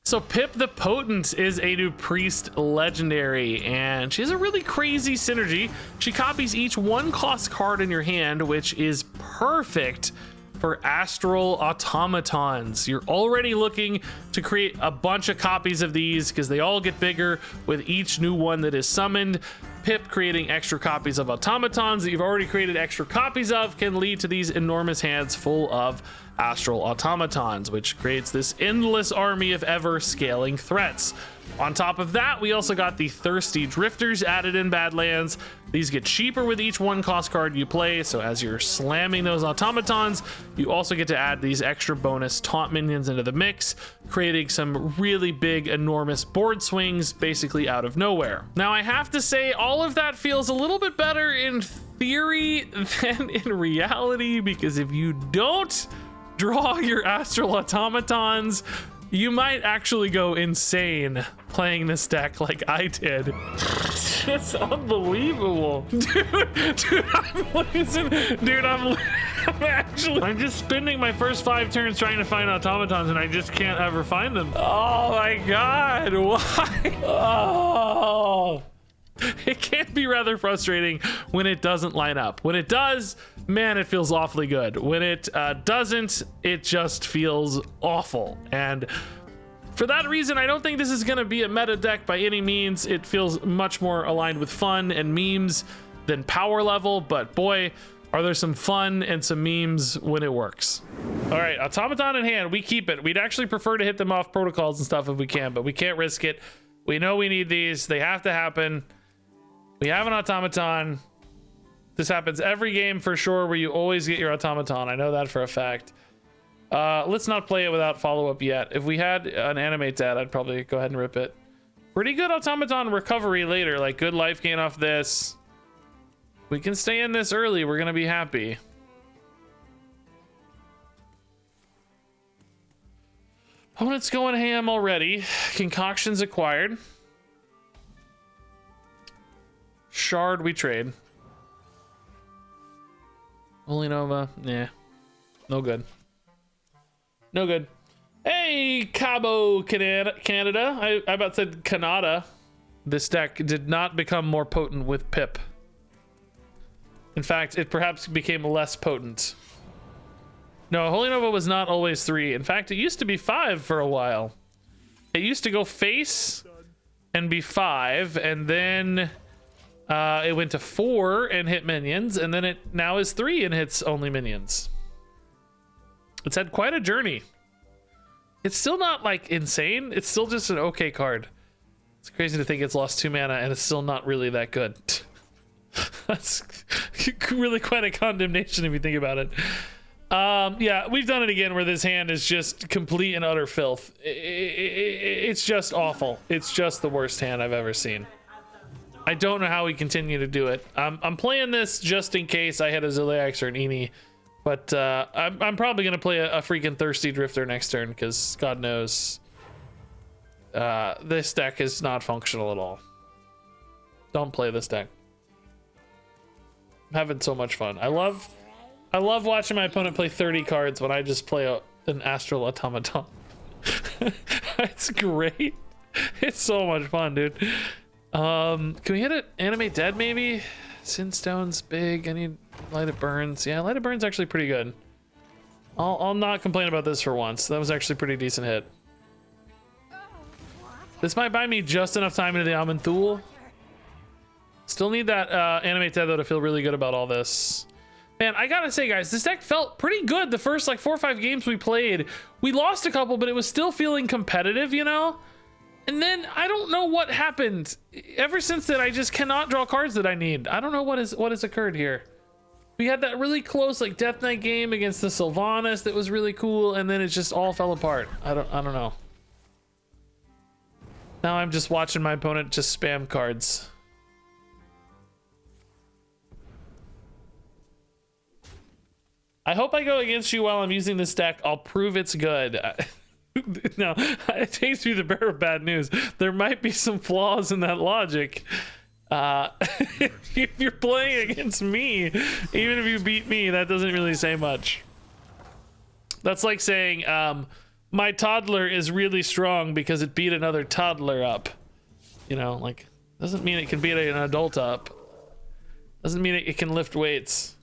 So Pip the Potent is a new priest legendary, and she has a really crazy synergy. She copies each 1-cost card in your hand, which is perfect for Astral Automatons. You're already looking to create a bunch of copies of these because they all get bigger with each new one that is summoned. Pip creating extra copies of automatons that you've already created extra copies of can lead to these enormous hands full of Astral Automatons, which creates this endless army of ever scaling threats. On top of that, we also got the Thirsty Drifters added in Badlands. These get cheaper with each 1-cost card you play, so as you're slamming those automatons, you also get to add these extra bonus taunt minions into the mix, creating some really big, enormous board swings basically out of nowhere. Now, I have to say, all of that feels a little bit better in theory than in reality, because if you don't draw your Astral Automatons, you might actually go insane playing this deck like I did. It's unbelievable. Dude, I'm losing. Dude, I'm just spending my first 5 turns trying to find automatons, and I just can't ever find them. Oh my God, why? Oh. It can be rather frustrating when it doesn't line up. When it does, man, it feels awfully good. When it doesn't, it just feels awful. And for that reason, I don't think this is going to be a meta deck by any means. It feels much more aligned with fun and memes than power level, but boy, are there some fun and some memes when it works. All right, automaton in hand, we keep it. We'd actually prefer to hit them off protocols and stuff if we can, but we can't risk it. We know we need these. They have to happen. We have an automaton. This happens every game for sure, where you always get your automaton. I know that for a fact. Let's not play it without follow-up yet. If we had an animate that, I'd probably go ahead and rip it. Pretty good automaton recovery later, like good life gain off this. We can stay in this early. We're gonna be happy. Opponent's going ham already. Concoctions acquired. Shard we trade. Holy Nova, yeah, no good. No good. Hey, Cabo Canada. I about said Canada. This deck did not become more potent with Pip. In fact, it perhaps became less potent. No, Holy Nova was not always 3. In fact, it used to be 5 for a while. It used to go face and be 5, and then it went to 4 and hit minions, and then it now is 3 and hits only minions. It's had quite a journey. It's still not like insane. It's still just an okay card. It's crazy to think it's lost 2 mana and it's still not really that good. That's really quite a condemnation if you think about it. Yeah, we've done it again where this hand is just complete and utter filth. It's just awful. It's just the worst hand I've ever seen. I don't know how we continue to do it. I'm playing this just in case I had a Ziliax or an Eenie, but I'm probably gonna play a freaking Thirsty Drifter next turn because God knows this deck is not functional at all. Don't play this deck. I'm having so much fun. I love watching my opponent play 30 cards when I just play an Astral Automaton. It's great. It's so much fun, dude. Can we hit it? Animate Dead maybe? Sinstone's big. I need Light It Burns. Yeah, Light It Burns actually pretty good. I'll not complain about this for once. That was actually a pretty decent hit. This might buy me just enough time into the Amanthul. Still need that Animate Dead though to feel really good about all this. Man, I gotta say, guys, this deck felt pretty good the first like 4 or 5 games we played. We lost a couple, but it was still feeling competitive, you know? And then I don't know what happened. Ever since then, I just cannot draw cards that I need. I don't know what has occurred here. We had that really close like Death Knight game against the Sylvanas that was really cool, and then it just all fell apart. I don't know. Now I'm just watching my opponent just spam cards. I hope I go against you while I'm using this deck. I'll prove it's good. No, it takes me the bearer of bad news. There might be some flaws in that logic. If you're playing against me, even if you beat me, that doesn't really say much. That's like saying, my toddler is really strong because it beat another toddler up. You know, like, doesn't mean it can beat an adult up. Doesn't mean it can lift weights.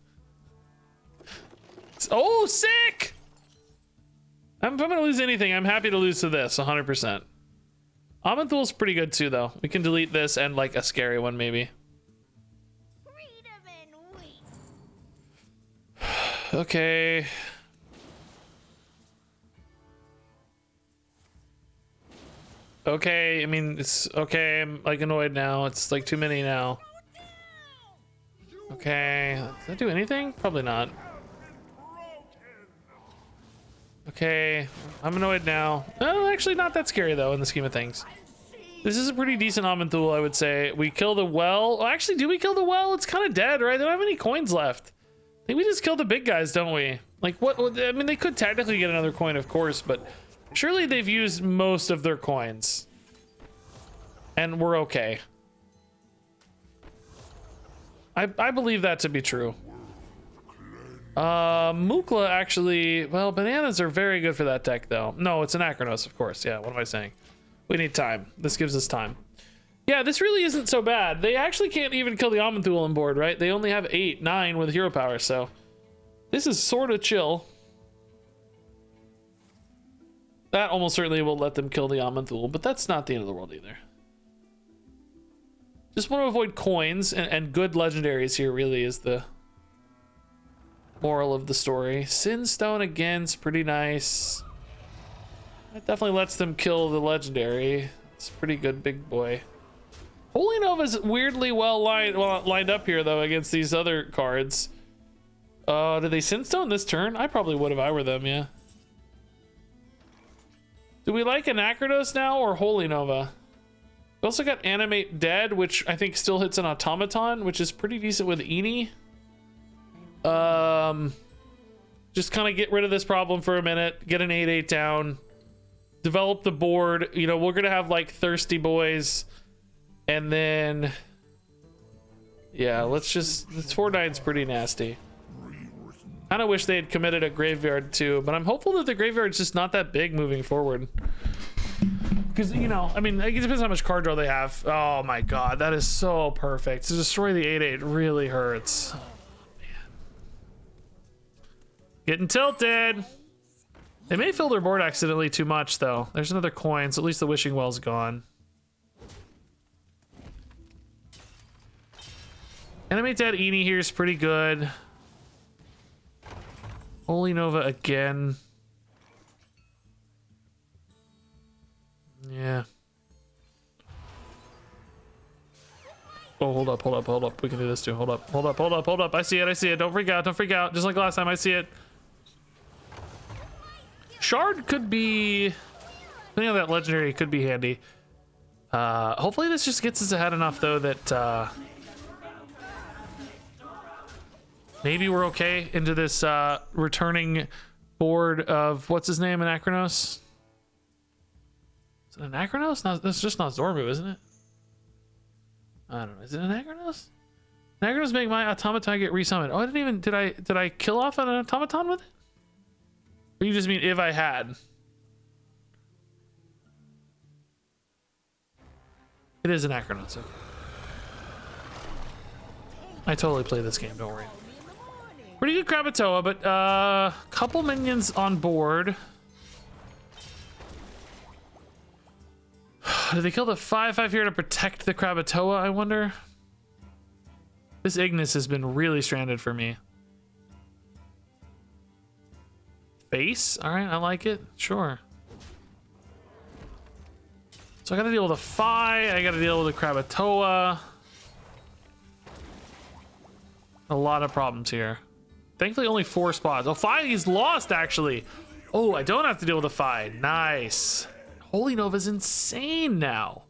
Oh, sick! If I'm gonna lose anything, I'm happy to lose to this, 100%. Amanthul's pretty good too, though. We can delete this and like a scary one, maybe. Okay. Okay, I mean, it's okay. I'm like annoyed now. It's like too many now. Okay, does that do anything? Probably not. Okay, I'm annoyed now. Oh, actually not that scary though in the scheme of things. This is a pretty decent Amanthul, I would say. We kill the well. Oh, actually, do we kill the well? It's kind of dead, right? They don't have any coins left. I think we just kill the big guys, don't we? Like what? I mean, they could technically get another coin, of course, but surely they've used most of their coins. And we're okay. I believe that to be true. Mukla actually, well, bananas are very good for that deck though. No, it's an Acronos, of course. Yeah, what am I saying? We need time. This gives us time. Yeah, this really isn't so bad. They actually can't even kill the Amanthul on board, right? They only have 8, 9 with hero power, so this is sort of chill. That almost certainly will let them kill the Amanthul, but that's not the end of the world either. Just want to avoid coins and good legendaries here really is the moral of the story. Sinstone again's pretty nice. That definitely lets them kill the legendary. It's pretty good, big boy. Holy Nova's weirdly well lined up here though against these other cards. Did they Sinstone this turn? I probably would if I were them, yeah. Do we like Anachronos now or Holy Nova? We also got Animate Dead, which I think still hits an Automaton, which is pretty decent with Eni. Just kind of get rid of this problem for a minute, get an 8/8 down, develop the board. You know, we're gonna have like Thirsty Boys, and then yeah, let's 4/9's pretty nasty. Kind of wish they had committed a graveyard too, but I'm hopeful that the graveyard's just not that big moving forward. Because, you know, I mean, it depends how much card draw they have. Oh my god, that is so perfect. To destroy the 8/8 really hurts. Oh, man. Getting tilted. They may fill their board accidentally too much, though. There's another coin, so at least the Wishing Well's gone. Animate Dead Eni here is pretty good. Holy Nova again. Yeah. Oh, hold up. We can do this too. Hold up. I see it. Don't freak out. Just like last time, I see it. Shard could be... Depending on that legendary, could be handy. Hopefully this just gets us ahead enough, though, that... maybe we're okay into this returning board of... What's his name, Anachronos? Is it Anachronos? No, that's just not Zormu, isn't it? I don't know. Is it Anachronos? Anachronos make my automaton get resummoned. Oh, I didn't even... Did I kill off an automaton with it? Or you just mean if I had? It is Anachronos. Okay. I totally play this game, don't worry. Pretty good Krakatoa, but couple minions on board. Did they kill the 5/5 here to protect the Krakatoa, I wonder? This Ignis has been really stranded for me. Face? Alright, I like it. Sure. So I gotta deal with a Fi, I gotta deal with a Krakatoa. A lot of problems here. Thankfully only 4 spots. Oh, Fi is lost actually. Oh, I don't have to deal with a Fi. Nice. Holy Nova's insane now.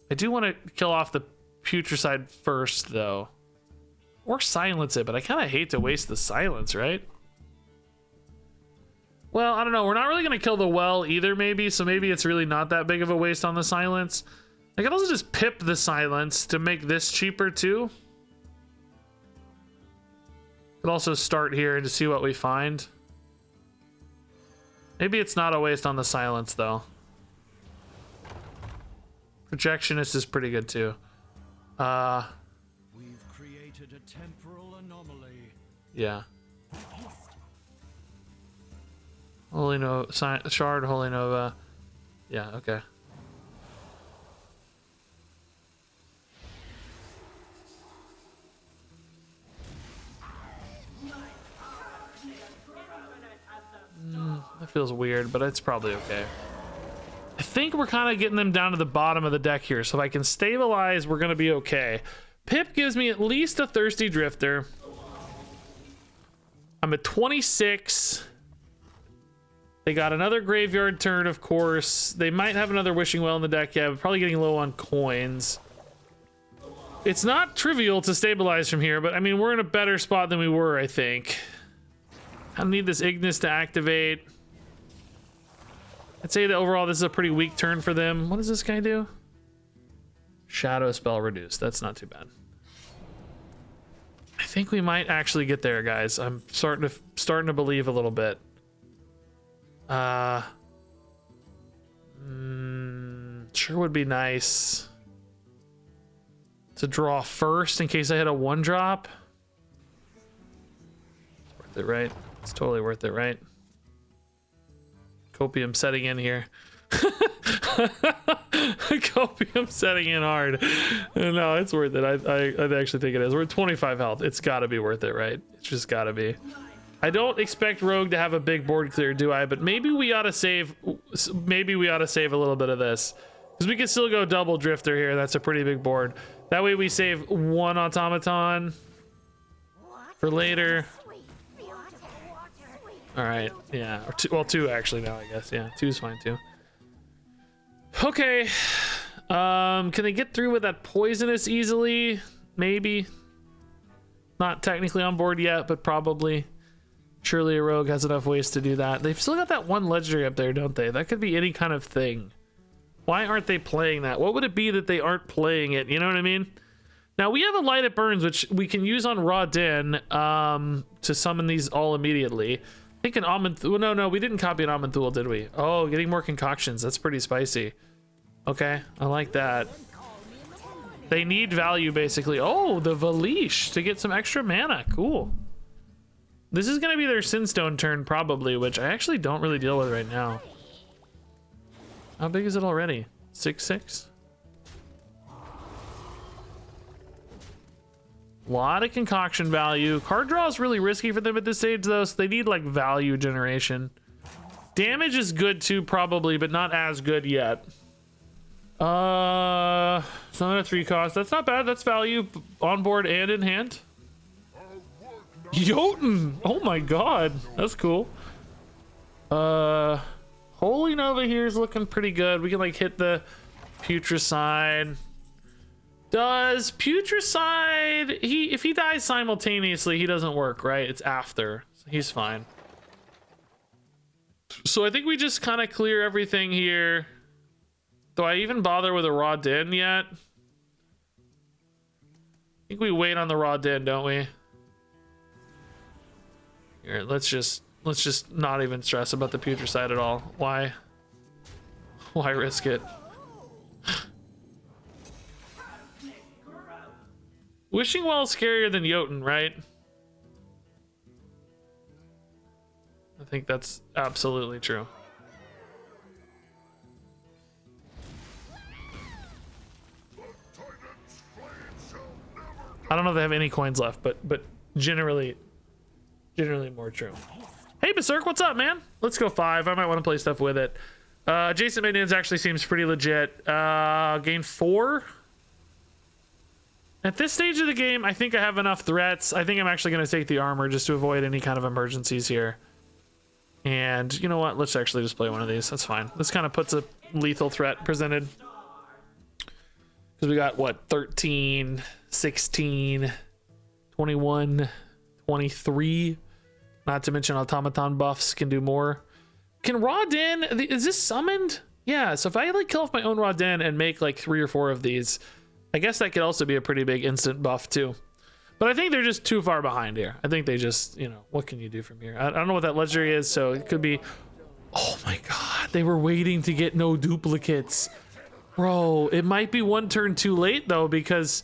I do want to kill off the Putricide first, though. Or silence it, but I kind of hate to waste the silence, right? Well, I don't know. We're not really going to kill the well either, maybe. So maybe it's really not that big of a waste on the silence. I can also just pip the silence to make this cheaper, too. Could also start here and just see what we find. Maybe it's not a waste on the silence though. Projectionist is pretty good too. We've created a temporal anomaly. Yeah. Holy Nova, Shard, Holy Nova. Yeah, okay. That feels weird, but it's probably okay. I think we're kind of getting them down to the bottom of the deck here, so if I can stabilize, we're going to be okay. Pip gives me at least a Thirsty Drifter. I'm at 26. They got another Graveyard Turn, of course. They might have another Wishing Well in the deck, yeah, but probably getting low on coins. It's not trivial to stabilize from here, but I mean, we're in a better spot than we were, I think. I need this Ignis to activate. I'd say that overall this is a pretty weak turn for them. What does this guy do? Shadow Spell reduced. That's not too bad. I think we might actually get there, guys. I'm starting to believe a little bit. Sure would be nice to draw first in case I hit a 1-drop. It's worth it, right? It's totally worth it, right? Copium setting in here. Copium setting in hard. No, it's worth it. I actually think it is. We're at 25 health. It's got to be worth it, right? It's just got to be. I don't expect Rogue to have a big board clear, do I? But maybe we ought to save. Maybe we ought to save a little bit of this, because we can still go double Drifter here. That's a pretty big board. That way we save 1 automaton for later. All right, yeah, or 2, well, 2 actually now, I guess. Yeah, 2 is fine too. Okay, can they get through with that poisonous easily? Maybe. Not technically on board yet, but probably. Surely a rogue has enough ways to do that. They've still got that 1 legendary up there, don't they? That could be any kind of thing. Why aren't they playing that? What would it be that they aren't playing it? You know what I mean? Now we have a Light It Burns, which we can use on Raw Den to summon these all immediately. I think an Amanthul. No, we didn't copy an Amanthul, did we? Oh, getting more concoctions. That's pretty spicy. Okay, I like that. They need value, basically. Oh, the Valish to get some extra mana. Cool. This is going to be their Sinstone turn, probably, which I actually don't really deal with right now. How big is it already? 6/6? A lot of concoction value. Card draw is really risky for them at this stage, though, so they need, like, value generation. Damage is good, too, probably, but not as good yet. It's not a 3 cost. That's not bad. That's value on board and in hand. Jotun! Oh my god. That's cool. Holy Nova here is looking pretty good. We can, like, hit the Putricide. Does Putricide, if he dies simultaneously, he doesn't work, right? It's after. So he's fine. So I think we just kind of clear everything here. Do I even bother with a Raw Den yet? I think we wait on the Raw Den, don't we? Here, let's just not even stress about the Putricide at all. Why risk it? Wishing Well is scarier than Jotun, right? I think that's absolutely true. I don't know if they have any coins left, but generally more true. Hey Berserk, what's up, man? Let's go 5. I might want to play stuff with it. Adjacent minions actually seems pretty legit. Gain 4. At this stage of the game, I think I have enough threats. I think I'm actually going to take the armor just to avoid any kind of emergencies here. And you know what? Let's actually just play one of these. That's fine. This kind of puts a lethal threat presented. Because we got, what, 13, 16, 21, 23. Not to mention automaton buffs can do more. Can Raw Den, is this summoned? Yeah, so if I like kill off my own Raw Den and make like 3 or 4 of these, I guess that could also be a pretty big instant buff too. But I think they're just too far behind here. I think they just, you know, what can you do from here? I don't know what that legendary is, so it could be... Oh my god, they were waiting to get no duplicates. Bro, it might be one turn too late though, because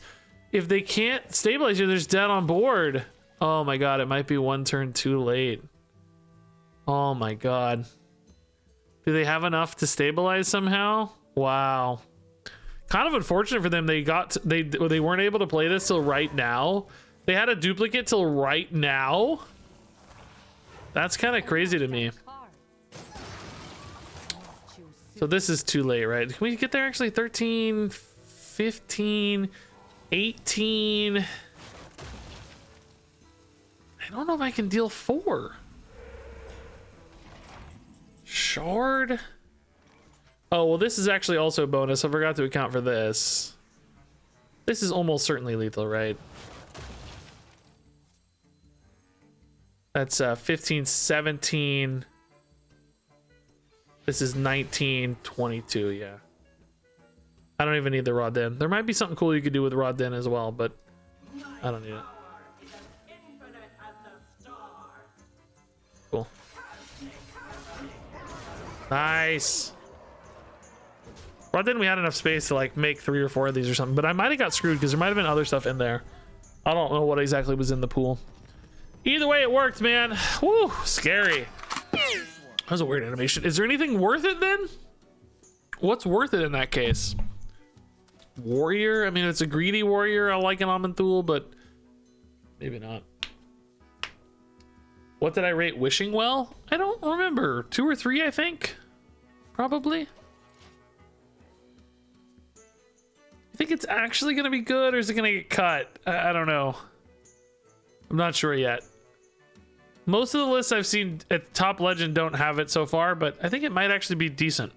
if they can't stabilize you, there's dead on board. Oh my god, it might be one turn too late. Oh my god. Do they have enough to stabilize somehow? Wow. Kind of unfortunate for them. They weren't able to play this till right now. They had a duplicate till right now. That's kind of crazy to me. So this is too late, right? Can we get there actually? 13, 15, 18. I don't know if I can deal 4. Shard. Oh, well, this is actually also a bonus. I forgot to account for this. This is almost certainly lethal, right? That's 15, 17. This is 19, 22, yeah. I don't even need the Rod Den. There might be something cool you could do with Rod Den as well, but I don't need it. Cool. Nice. Rod Den, we had enough space to like make 3 or 4 of these or something, but I might have got screwed because there might have been other stuff in there. I don't know what exactly was in the pool. Either way, it worked, man. Woo, scary. That was a weird animation. Is there anything worth it then? What's worth it in that case? Warrior? I mean, it's a greedy warrior. I like an Amanthul, but maybe not. What did I rate Wishing Well? I don't remember. 2 or 3, I think. Probably. I think it's actually going to be good, or is it going to get cut? I don't know. I'm not sure yet. Most of the lists I've seen at Top Legend don't have it so far, but I think it might actually be decent.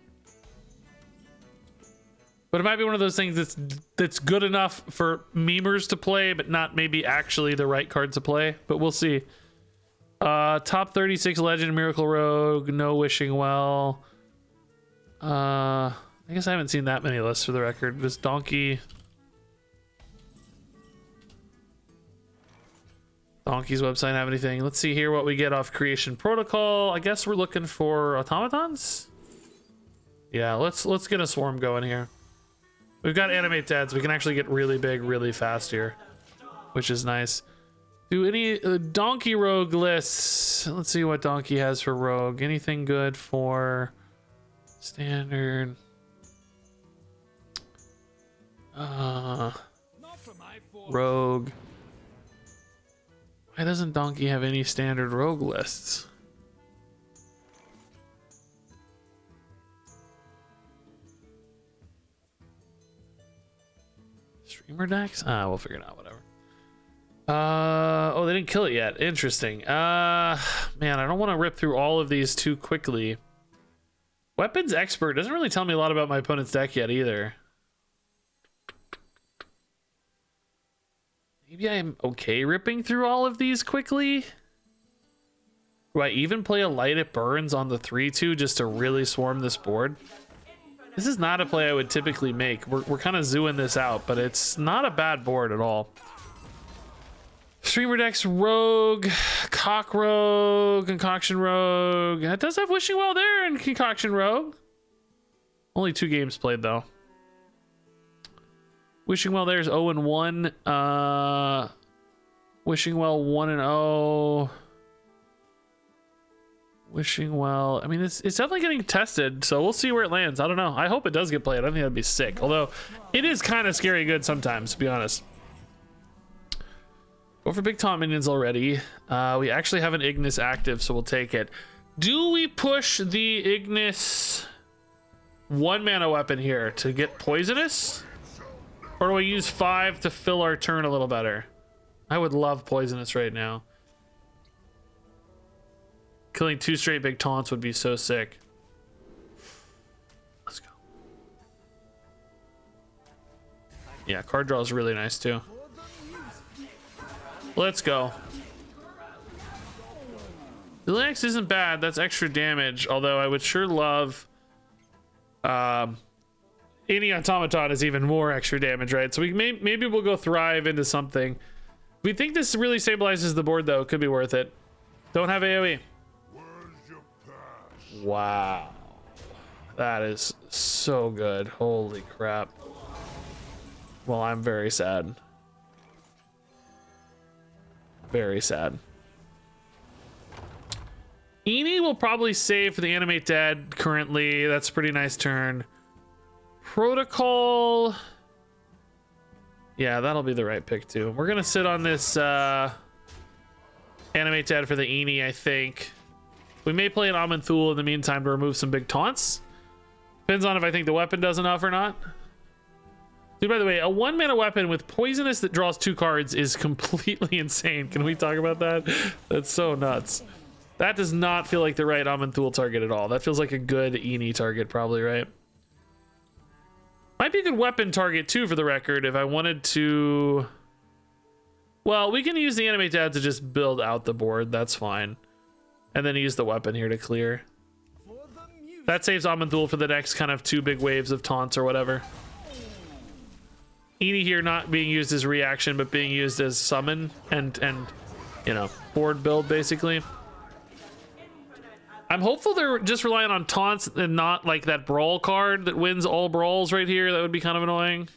But it might be one of those things that's good enough for memers to play, but not maybe actually the right card to play. But we'll see. Top 36 Legend Miracle Rogue, no Wishing Well. I guess I haven't seen that many lists for the record. This Donkey's website have anything? Let's see here what we get off Creation Protocol. I guess we're looking for automatons. Yeah, let's get a swarm going here. We've got animate deads. We can actually get really big really fast here, which is nice. Do any donkey rogue lists? Let's see what donkey has for rogue. Anything good for standard? Rogue. Why doesn't donkey have any standard rogue lists? Streamer decks? We'll figure it out, whatever. Oh, they didn't kill it yet. Interesting. Man, I don't want to rip through all of these too quickly. Weapons expert doesn't really tell me a lot about my opponent's deck yet either. Maybe I'm okay ripping through all of these quickly. Do I even play a Light It Burns on the 3-2 just to really swarm this board? This is not a play I would typically make. We're kind of zooing this out, but it's not a bad board at all. Streamer decks, Rogue, Cock Rogue, Concoction Rogue. It does have Wishing Well there and Concoction Rogue. Only 2 games played though. Wishing Well there's 0-1. Wishing Well 1-0. Wishing Well. I mean, it's definitely getting tested, so we'll see where it lands. I don't know. I hope it does get played. I think that'd be sick. Although it is kind of scary good sometimes, to be honest. Go for big taunt minions already. We actually have an Ignis active, so we'll take it. Do we push the Ignis 1-mana weapon here to get poisonous? Or do we use 5 to fill our turn a little better? I would love poisonous right now. Killing 2 straight big taunts would be so sick. Let's go. Yeah, card draw is really nice too. Let's go. The Linux isn't bad. That's extra damage. Although I would sure love any automaton is even more extra damage, right? So maybe we'll go Thrive into something. We think this really stabilizes the board though. It could be worth it. Don't have AoE. Wow. That is so good. Holy crap. Well, I'm very sad. Very sad. Eni will probably save for the Animate Dead currently. That's a pretty nice turn. Protocol. Yeah, that'll be the right pick too. We're gonna sit on this Animate Dead for the Eni, I think. We may play an Amanthul in the meantime to remove some big taunts. Depends on if I think the weapon does enough or not. Dude, by the way, a 1-mana weapon with poisonous that draws 2 cards is completely insane. Can we talk about that? That's so nuts. That does not feel like the right Amanthul target at all. That feels like a good Eni target, probably, right? Might be a good weapon target, too, for the record, if I wanted to... Well, we can use the Animate Dad to just build out the board. That's fine. And then use the weapon here to clear. That saves Amanthul for the next kind of 2 big waves of taunts or whatever. Eni here not being used as reaction, but being used as summon and you know, board build, basically. I'm hopeful they're just relying on taunts and not like that brawl card that wins all brawls right here. That would be kind of annoying.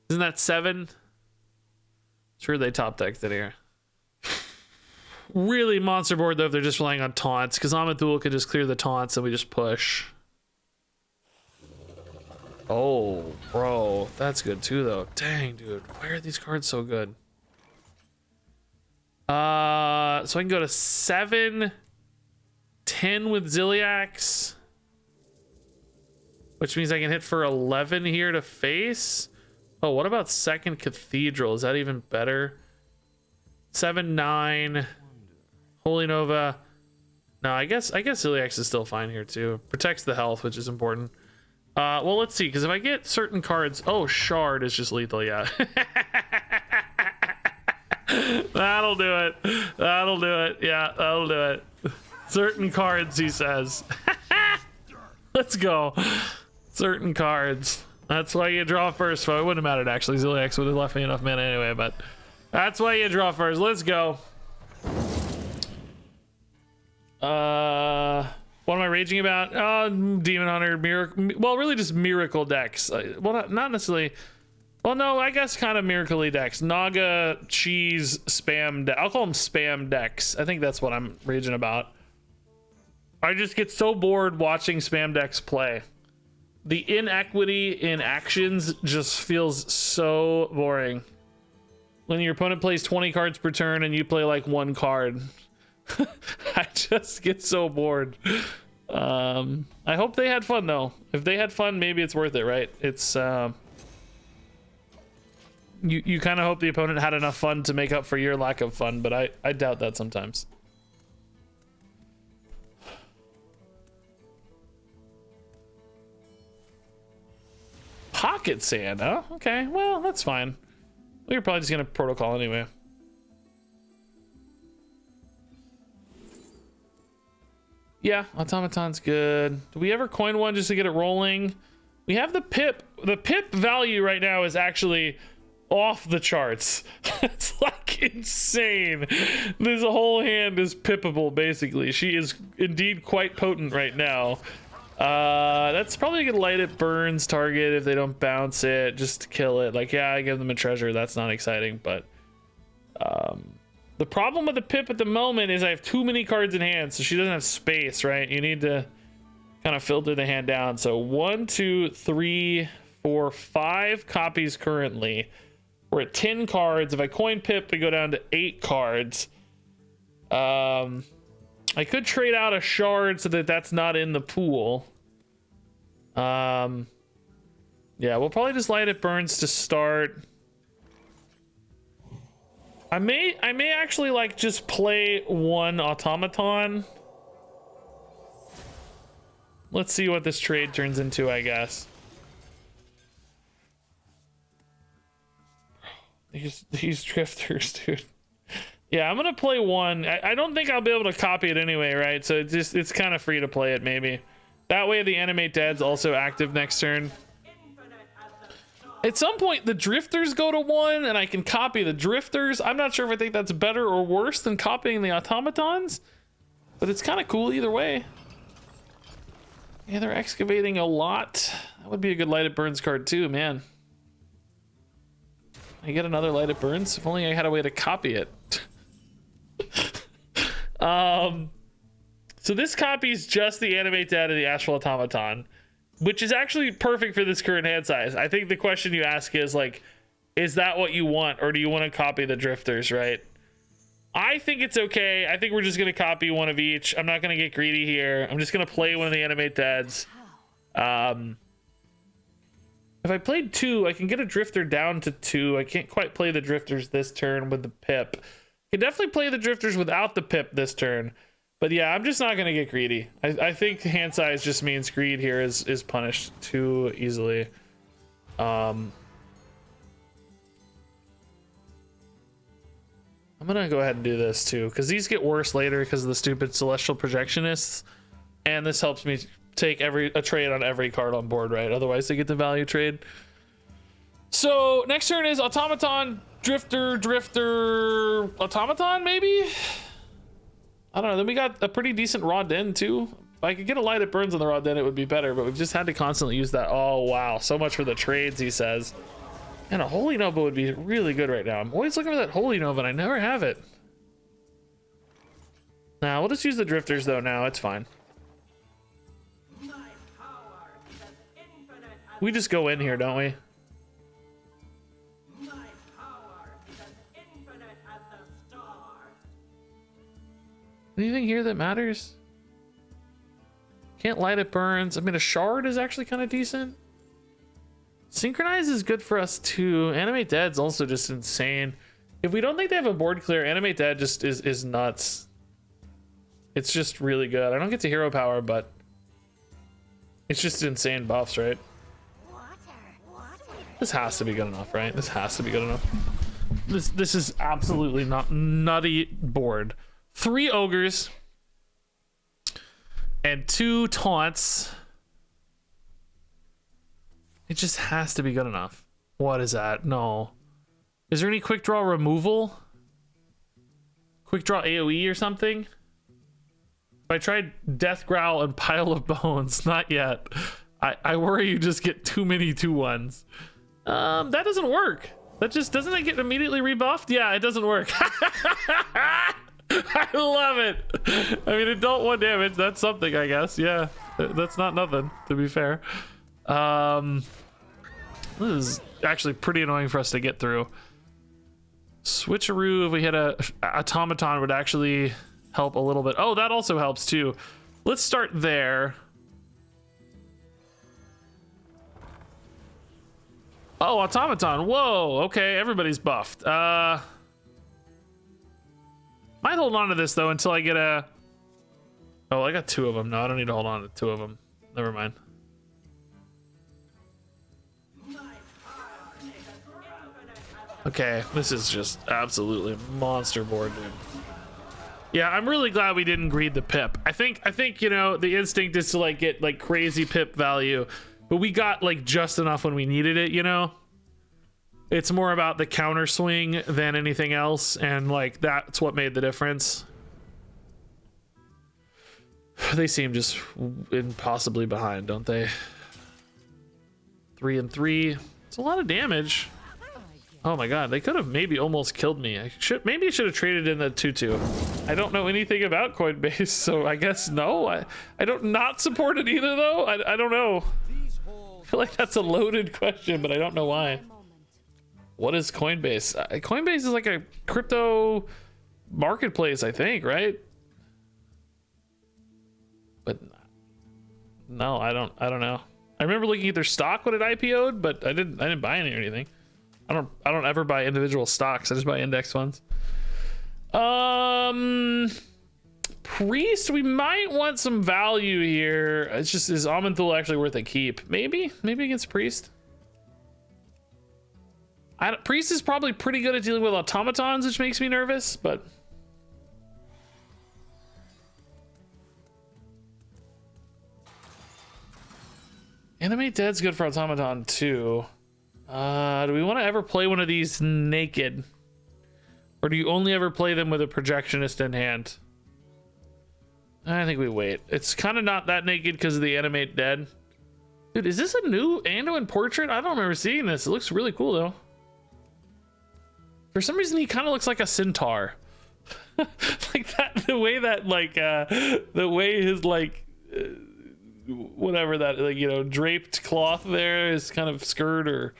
Isn't that 7? Sure, they top decked it here. Really monster board though if they're just relying on taunts, because Amanthul could just clear the taunts and we just push. Oh, bro, that's good too though. Dang, dude, why are these cards so good? So I can go to 7, 10 with Ziliax, which means I can hit for 11 here to face. Oh, what about second Cathedral? Is that even better? 7, 9, Holy Nova. No, I guess Ziliax is still fine here too. Protects the health, which is important. Well, let's see, because if I get certain cards, oh, Shard is just lethal, yeah. That'll do it. That'll do it. Yeah, that'll do it. Certain cards, he says. Let's go. Certain cards. That's why you draw first. Well, it wouldn't have mattered, actually. Ziliax would have left me enough mana anyway, but that's why you draw first. Let's go. What am I raging about? Demon Hunter, Miracle. Well, really just Miracle decks. Well, not necessarily. Well, no, I guess kind of Miracle-y decks. Naga, Cheese, Spam. I'll call them Spam decks. I think that's what I'm raging about. I just get so bored watching Spam decks play. The inequity in actions just feels so boring. When your opponent plays 20 cards per turn and you play like 1 card. I just get so bored. I hope they had fun though. If they had fun, maybe it's worth it, right? It's you kind of hope the opponent had enough fun to make up for your lack of fun, but I doubt that sometimes. Pocket Sand, huh? Okay, well, that's fine. We were probably just gonna protocol anyway. Yeah, Automaton's good. Do we ever coin one just to get it rolling? We have the Pip. The Pip value right now is actually off the charts. It's like insane. This whole hand is pippable, basically. She is indeed quite potent right now. That's probably a good light it burns target if they don't bounce it, just to kill it. Like, yeah, I give them a treasure. That's not exciting, but the problem with the Pip at the moment is I have too many cards in hand, so she doesn't have space, right? You need to kind of filter the hand down. So 1, 2, 3, 4, 5 copies currently. We're at 10 cards. If I coin Pip, we go down to 8 cards. I could trade out a Shard so that that's not in the pool. Yeah, we'll probably just light it burns to start. I may actually like just play 1 automaton. Let's see what this trade turns into, I guess. These drifters, dude. Yeah, I'm gonna play 1. I don't think I'll be able to copy it anyway, right? So it's kind of free to play it, maybe. That way the Animate Dead's also active next turn. At some point, the drifters go to 1, and I can copy the drifters. I'm not sure if I think that's better or worse than copying the automatons. but it's kind of cool either way. Yeah, they're excavating a lot. That would be a good Light It Burns card too, man. I get another Light It Burns. If only I had a way to copy it. So this copies just the animate data of the Astral Automaton, which is actually perfect for this current hand size. I think the question you ask is like, is that what you want, or do you want to copy the drifters, right? I think it's okay. I think we're just going to copy one of each. I'm not going to get greedy here. I'm just going to play one of the animate dads. If I played 2, I can get a drifter down to 2. I can't quite play the drifters this turn with the Pip. I can definitely play the drifters without the Pip this turn. But yeah, I'm just not going to get greedy. I think hand size just means greed here is punished too easily. I'm going to go ahead and do this too, because these get worse later because of the stupid Celestial Projectionists. And this helps me take a trade on every card on board, right? Otherwise they get the value trade. So next turn is Automaton, Drifter, Automaton maybe? I don't know. Then we got a pretty decent raw den too. If I could get a Light It Burns on the raw den, it would be better, but we've just had to constantly use that. Oh wow, so much for the trades, he says. And a Holy Nova would be really good right now. I'm always looking for that Holy Nova and I never have it. Now we'll just use the drifters though now, it's fine. We just go in here, don't we? Anything here that matters? Can't Light It Burns. I mean, a shard is actually kind of decent. Synchronize is good for us too. Animate Dead's also just insane. If we don't think they have a board clear, Animate Dead just is nuts. It's just really good. I don't get to hero power, but it's just insane buffs, right? This has to be good enough, right? This has to be good enough. This is absolutely not nutty board. 3 ogres and 2 taunts. It just has to be good enough. What is that? No. Is there any quick draw removal? Quick draw AoE or something? I tried Death Growl and Pile of Bones. Not yet. I worry you just get too many 2/1s. That doesn't work. That just doesn't it get immediately rebuffed? Yeah, it doesn't work. I love it. I mean, it dealt 1 damage. That's something, I guess. Yeah, that's not nothing, to be fair. This is actually pretty annoying for us to get through. Switcheroo, if we hit a automaton, would actually help a little bit. Oh, that also helps too. Let's start there. Oh, automaton. Whoa. Okay, everybody's buffed. Might hold on to this though until I get a. Oh, I got 2 of them. No, I don't need to hold on to 2 of them. Never mind. Okay, this is just absolutely monster board, dude. Yeah, I'm really glad we didn't greed the Pip. I think you know the instinct is to like get like crazy Pip value, but we got like just enough when we needed it. You know, it's more about the counter swing than anything else, and like that's what made the difference. They seem just impossibly behind, don't they? 3 and 3. It's a lot of damage. Oh my god, they could have maybe almost killed me. Maybe I should have traded in the 2/2. I don't know anything about Coinbase, so I guess no. I don't not support it either though. I don't know. I feel like that's a loaded question, but I don't know why. What is Coinbase? Coinbase is like a crypto marketplace, I think, right? But no, I don't know. I remember looking at their stock when it IPO'd, but I didn't buy any or anything. I don't ever buy individual stocks. I just buy index ones. Priest, we might want some value here. It's just, is Amanthul actually worth a keep? Maybe against Priest. Priest is probably pretty good at dealing with automatons, which makes me nervous, but Animate Dead's good for automaton too. Do we want to ever play one of these naked? Or do you only ever play them with a projectionist in hand? I think we wait. It's kind of not that naked because of the animate dead. Dude, is this a new Anduin portrait? I don't remember seeing this. It looks really cool though. For some reason, he kind of looks like a centaur. Like that, the way that like, the way his like, whatever that, like, you know, draped cloth there is kind of skirt or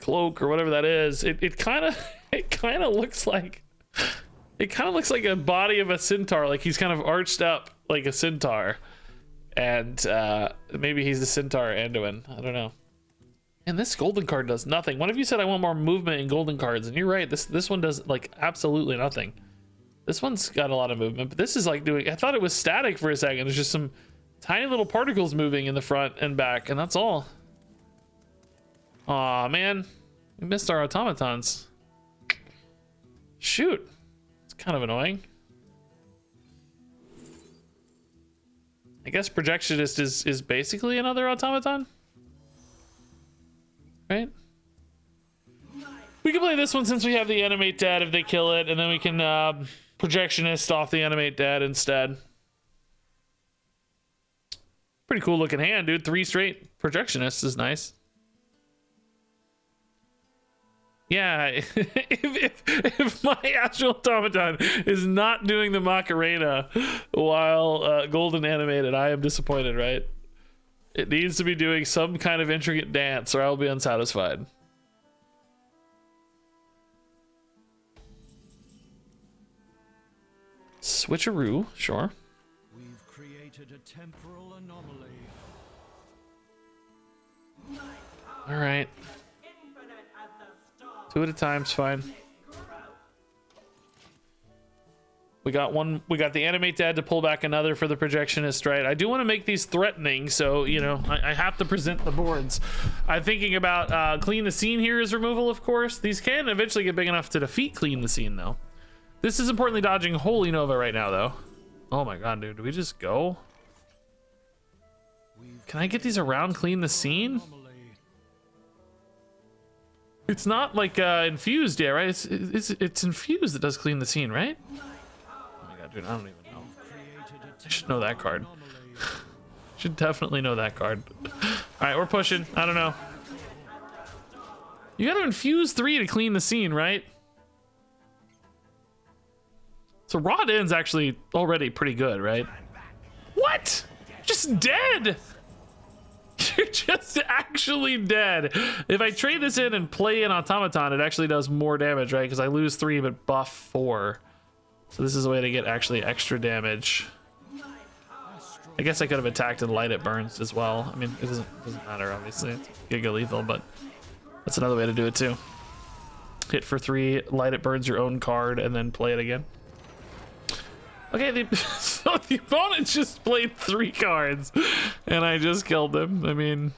cloak or whatever that is. It kind of looks like, it kind of looks like a body of a centaur. Like he's kind of arched up like a centaur. And maybe he's the centaur Anduin. I don't know. And this golden card does nothing. One of you said I want more movement in golden cards, and you're right. This one does like absolutely nothing. This one's got a lot of movement, but this is like doing. I thought it was static for a second. There's just some tiny little particles moving in the front and back, and that's all. Aw, man, we missed our automatons. Shoot, it's kind of annoying. I guess projectionist is basically another automaton, right? We can play this one since we have the animate dad if they kill it, and then we can projectionist off the animate dad instead. Pretty cool looking hand, dude. 3 straight projectionists is nice. Yeah, if my Astral Automaton is not doing the Macarena while golden animated, I am disappointed, right? It needs to be doing some kind of intricate dance or I'll be unsatisfied. Switcheroo, sure. We've created a temporal anomaly. All right. 2 at a time's fine. We got one. We got the animate dad to pull back another for the projectionist, right? I do want to make these threatening, so you know I have to present the boards. I'm thinking about clean the scene here as removal, of course. These can eventually get big enough to defeat clean the scene, though. This is importantly dodging Holy Nova right now, though. Oh my god, dude, do we just go? Can I get these around clean the scene? It's not like infused yet, right? It's infused that does clean the scene, right? Oh my god, dude, I don't even know. I should know that card. Should definitely know that card. All right, we're pushing. I don't know. You gotta infuse 3 to clean the scene, right? So Rod End's actually already pretty good, right? What? Just dead! You're just actually dead. If I trade this in and play an automaton, it actually does more damage, right? Because I lose 3 but buff 4. So this is a way to get actually extra damage. I guess I could have attacked and light it burns as well. I mean, it doesn't matter, obviously. It's giga lethal, but that's another way to do it too. Hit for 3, light it burns your own card, and then play it again. Okay, so the opponent just played 3 cards, and I just killed them. I mean,